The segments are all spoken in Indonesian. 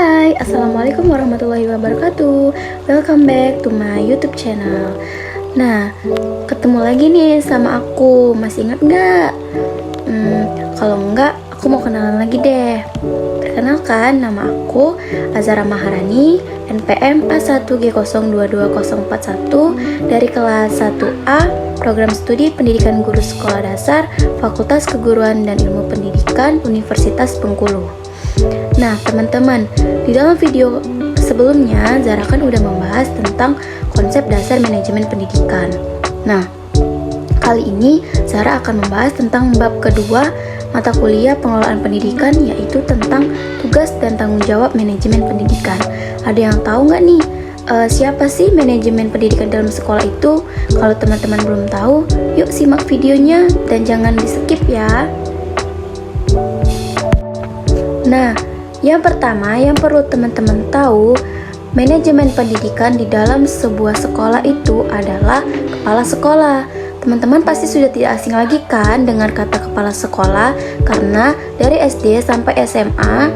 Hai, Assalamualaikum warahmatullahi wabarakatuh. Welcome back to my YouTube channel. Nah, ketemu lagi nih sama aku. Masih ingat nggak? Kalau nggak, aku mau kenalan lagi deh. Perkenalkan, nama aku Azara Maharani, NPM A1G022041 dari kelas 1A, Program Studi Pendidikan Guru Sekolah Dasar, Fakultas Keguruan dan Ilmu Pendidikan, Universitas Bengkulu. Nah, teman-teman, di dalam video sebelumnya Zara kan udah membahas tentang konsep dasar manajemen pendidikan. Nah, kali ini Zara akan membahas tentang bab kedua mata kuliah pengelolaan pendidikan, yaitu tentang tugas dan tanggung jawab manajemen pendidikan. Ada yang tahu nggak nih, siapa sih manajemen pendidikan dalam sekolah itu? Kalau teman-teman belum tahu, yuk simak videonya dan jangan di-skip ya. Nah, yang pertama yang perlu teman-teman tahu, manajemen pendidikan di dalam sebuah sekolah itu adalah kepala sekolah. Teman-teman pasti sudah tidak asing lagi kan dengan kata kepala sekolah, karena dari SD sampai SMA,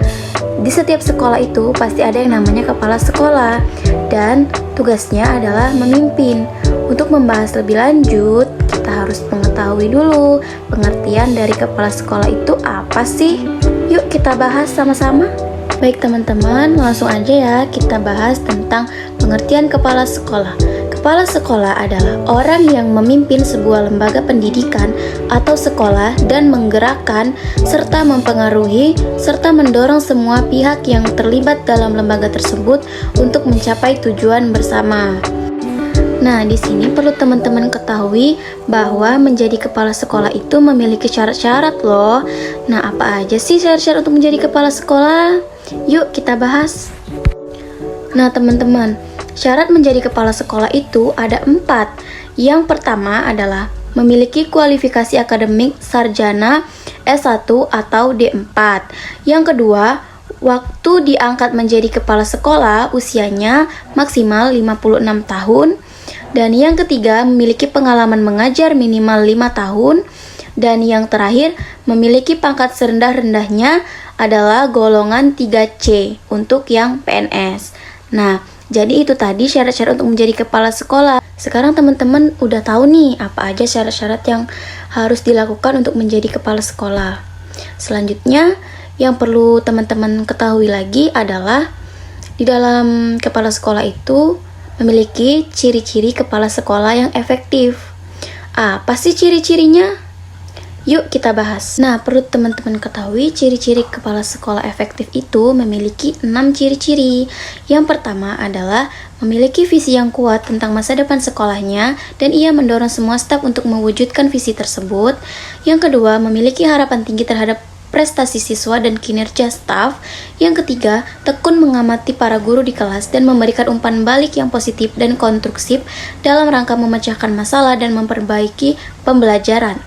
di setiap sekolah itu pasti ada yang namanya kepala sekolah, dan tugasnya adalah memimpin. Untuk membahas lebih lanjut, kita harus mengetahui dulu pengertian dari kepala sekolah itu apa sih? Yuk kita bahas sama-sama. Baik teman-teman, langsung aja ya kita bahas tentang pengertian kepala sekolah. Kepala sekolah adalah orang yang memimpin sebuah lembaga pendidikan atau sekolah dan menggerakkan serta mempengaruhi serta mendorong semua pihak yang terlibat dalam lembaga tersebut untuk mencapai tujuan bersama. Nah, di sini perlu teman-teman ketahui bahwa menjadi kepala sekolah itu memiliki syarat-syarat loh. Nah, apa aja sih syarat-syarat untuk menjadi kepala sekolah? Yuk kita bahas. Nah, teman-teman, syarat menjadi kepala sekolah itu ada 4. Yang pertama adalah memiliki kualifikasi akademik sarjana S1 atau D4. Yang kedua, waktu diangkat menjadi kepala sekolah usianya maksimal 56 tahun. Dan yang ketiga, memiliki pengalaman mengajar minimal 5 tahun. Dan yang terakhir, memiliki pangkat serendah-rendahnya adalah golongan 3C untuk yang PNS. Nah, jadi itu tadi syarat-syarat untuk menjadi kepala sekolah. Sekarang teman-teman udah tahu nih apa aja syarat-syarat yang harus dilakukan untuk menjadi kepala sekolah. Selanjutnya, yang perlu teman-teman ketahui lagi adalah di dalam kepala sekolah itu memiliki ciri-ciri kepala sekolah yang efektif. Apa sih ciri-cirinya? Yuk kita bahas. Nah, perlu teman-teman ketahui ciri-ciri kepala sekolah efektif itu memiliki 6 ciri-ciri. Yang pertama adalah memiliki visi yang kuat tentang masa depan sekolahnya dan ia mendorong semua staf untuk mewujudkan visi tersebut. Yang kedua, memiliki harapan tinggi terhadap prestasi siswa dan kinerja staf. Yang ketiga, tekun mengamati para guru di kelas dan memberikan umpan balik yang positif dan konstruktif dalam rangka memecahkan masalah dan memperbaiki pembelajaran.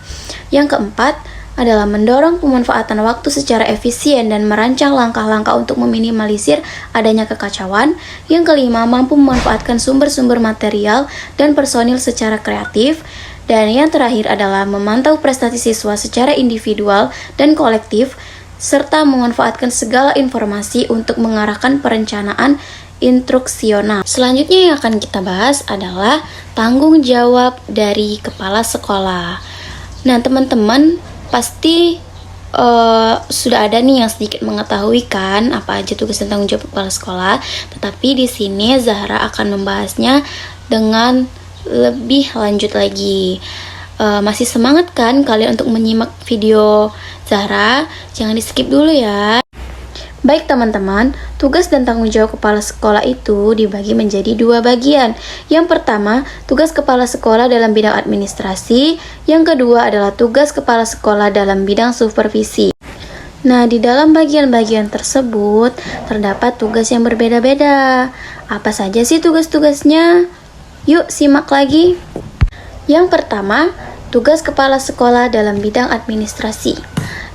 Yang keempat adalah mendorong pemanfaatan waktu secara efisien dan merancang langkah-langkah untuk meminimalisir adanya kekacauan. Yang kelima, mampu memanfaatkan sumber-sumber material dan personil secara kreatif. Dan yang terakhir adalah memantau prestasi siswa secara individual dan kolektif, serta memanfaatkan segala informasi untuk mengarahkan perencanaan instruksional. Selanjutnya yang akan kita bahas adalah tanggung jawab dari kepala sekolah. Nah, teman-teman pasti sudah ada nih yang sedikit mengetahui kan apa aja tugas dan tanggung jawab kepala sekolah. Tetapi di sini Zahra akan membahasnya dengan lebih lanjut lagi. Masih semangat kan kalian untuk menyimak video Zahra? Jangan di skip dulu ya. Baik teman-teman, tugas dan tanggung jawab kepala sekolah itu dibagi menjadi 2 bagian. Yang pertama, tugas kepala sekolah dalam bidang administrasi. Yang kedua adalah tugas kepala sekolah dalam bidang supervisi. Nah, di dalam bagian-bagian tersebut terdapat tugas yang berbeda-beda. Apa saja sih tugas-tugasnya? Yuk simak lagi. Yang pertama, tugas kepala sekolah dalam bidang administrasi.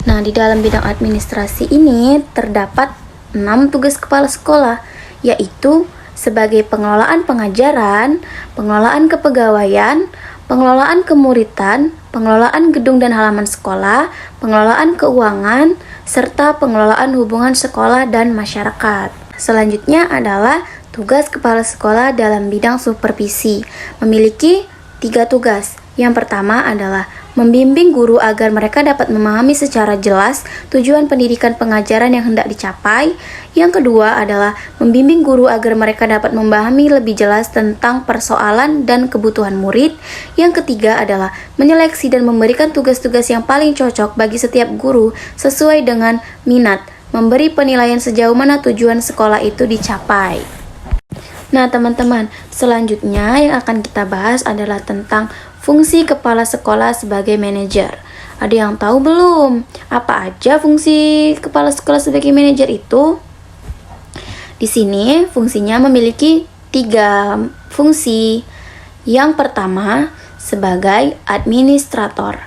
Nah, di dalam bidang administrasi ini terdapat 6 tugas kepala sekolah, yaitu sebagai pengelolaan pengajaran, pengelolaan kepegawaian, pengelolaan kemuritan, pengelolaan gedung dan halaman sekolah, pengelolaan keuangan, serta pengelolaan hubungan sekolah dan masyarakat. Selanjutnya adalah tugas kepala sekolah dalam bidang supervisi. Memiliki 3 tugas. Yang pertama adalah membimbing guru agar mereka dapat memahami secara jelas tujuan pendidikan pengajaran yang hendak dicapai. Yang kedua adalah membimbing guru agar mereka dapat memahami lebih jelas tentang persoalan dan kebutuhan murid. Yang ketiga adalah menyeleksi dan memberikan tugas-tugas yang paling cocok bagi setiap guru sesuai dengan minat, memberi penilaian sejauh mana tujuan sekolah itu dicapai. Nah teman-teman, selanjutnya yang akan kita bahas adalah tentang fungsi kepala sekolah sebagai manajer. Ada yang tahu belum? Apa aja fungsi kepala sekolah sebagai manajer itu? Di sini fungsinya memiliki 3 fungsi. Yang pertama, sebagai administrator.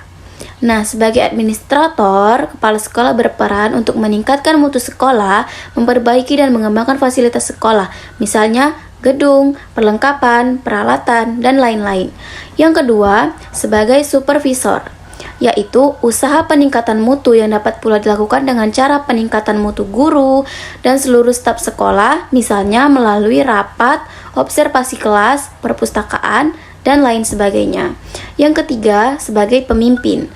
Nah, sebagai administrator, kepala sekolah berperan untuk meningkatkan mutu sekolah, memperbaiki dan mengembangkan fasilitas sekolah, misalnya gedung, perlengkapan, peralatan, dan lain-lain. Yang kedua, sebagai supervisor, yaitu usaha peningkatan mutu yang dapat pula dilakukan dengan cara peningkatan mutu guru dan seluruh staf sekolah, misalnya melalui rapat, observasi kelas, perpustakaan, dan lain sebagainya. Yang ketiga, sebagai pemimpin.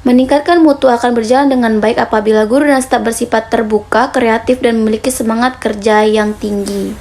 Meningkatkan mutu akan berjalan dengan baik apabila guru dan staf bersifat terbuka, kreatif, dan memiliki semangat kerja yang tinggi.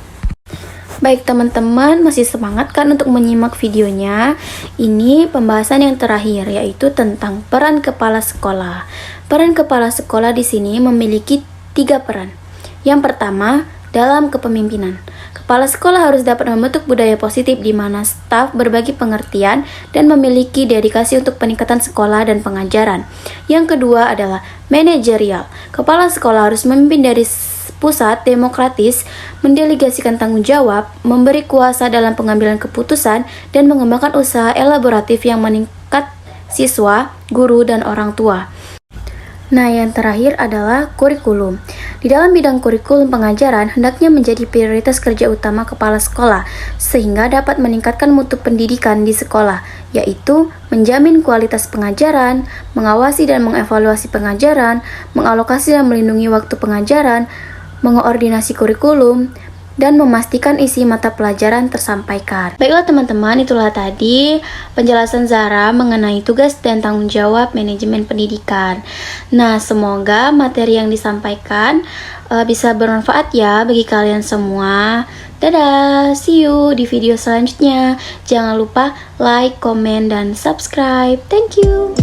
Baik teman-teman, masih semangat kan untuk menyimak videonya? Ini pembahasan yang terakhir, yaitu tentang peran kepala sekolah. Peran kepala sekolah di sini memiliki 3 peran. Yang pertama, dalam kepemimpinan. Kepala sekolah harus dapat membentuk budaya positif di mana staf berbagi pengertian dan memiliki dedikasi untuk peningkatan sekolah dan pengajaran. Yang kedua adalah manajerial. Kepala sekolah harus memimpin dari pusat, demokratis, mendelegasikan tanggung jawab, memberi kuasa dalam pengambilan keputusan, dan mengembangkan usaha elaboratif yang meningkat siswa, guru, dan orang tua. Nah, yang terakhir adalah kurikulum. Di dalam bidang kurikulum pengajaran, hendaknya menjadi prioritas kerja utama kepala sekolah, sehingga dapat meningkatkan mutu pendidikan di sekolah, yaitu menjamin kualitas pengajaran, mengawasi dan mengevaluasi pengajaran, mengalokasi dan melindungi waktu pengajaran, mengoordinasi kurikulum, dan memastikan isi mata pelajaran tersampaikan. Baiklah teman-teman, itulah tadi penjelasan Zara mengenai tugas dan tanggung jawab manajemen pendidikan. Nah, semoga materi yang disampaikan bisa bermanfaat ya bagi kalian semua. Dadah, see you di video selanjutnya. Jangan lupa like, komen, dan subscribe. Thank you.